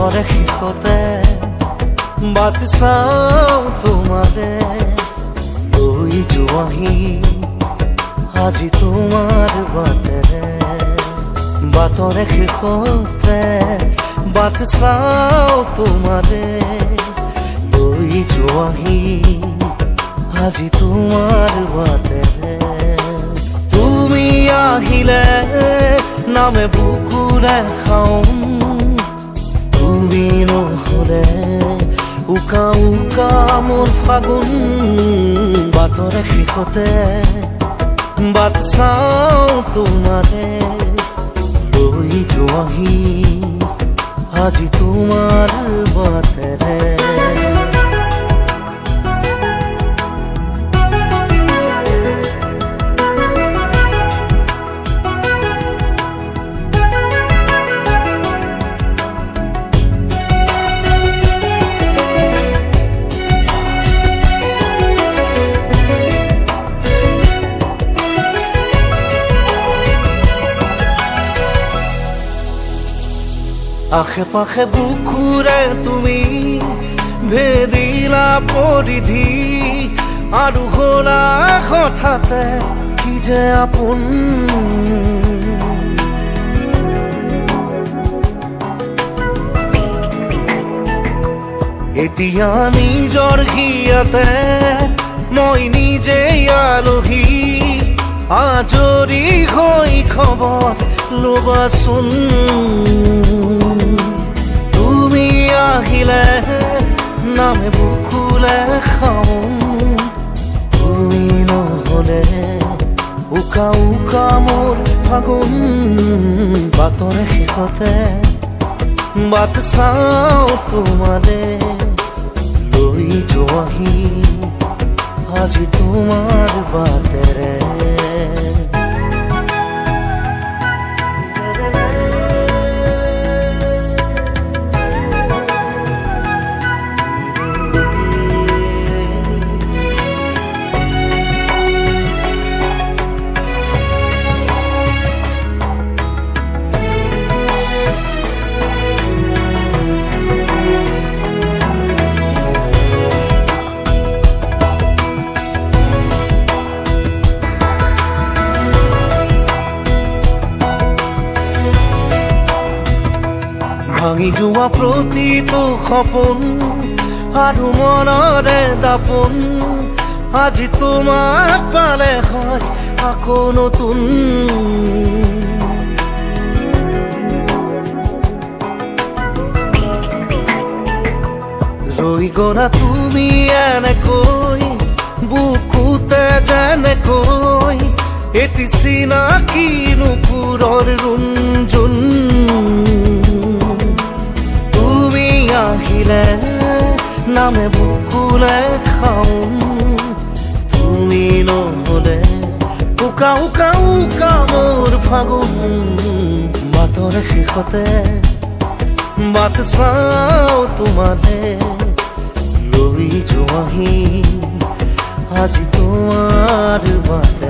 বাটৰে শেষতে বাট চাওঁ তোমাৰে লৈ যোৱাহি আজি তোমাৰ বাটেৰে বাটৰে শেষতে বাট চাওঁ তোমাৰে লৈ যোৱাহি আজি তোমাৰ বাটেৰে তুমি আহিলে নামে বুকুৰে খাওঁ তুমি নহ'লে উকা উকা মোৰ ফাগুন বাটৰে শেষতে বাট চাওঁ তোমাৰে লৈ যোৱাহি আজি তোমাৰ বাটেৰে আশে পাশে বুকুৰে তুমি ভেদিলা পৰিধি আৰু হ'লা হঠাতে কি যে আপোন এতিয়া নিজৰ হিয়াতে মই নিজে আলহী আজৰি হৈ খবৰ ল'বাচোন তুমি আহিলে নামে বুকুলে খাওঁ তুমি নহ'লে উকা উকা মোৰ ফাগুন বাটৰে শেষতে বাট চাওঁ তোমাৰে লৈ যোৱাহি আজি তোমাৰ বাটেৰে ভাঙি যোৱা প্ৰতিটো সপোন আৰু মনৰে দাপোন আজি তোমাক পালে হয় আকৌ নতুন ৰৈ গ'লা তুমি এনেকৈ বুকুতে যেনেকৈ এটি চিনাকি নুপুৰৰ ৰুণজুন আহিলে নামে বুকুলে খাওঁ তুমি নহ'লে উকা উকা উকা মোৰ ফাগুন বাটৰে শেষতে বাট চাওঁ তোমাৰে লৈ যোৱাহি আজি তোমাৰ বাটে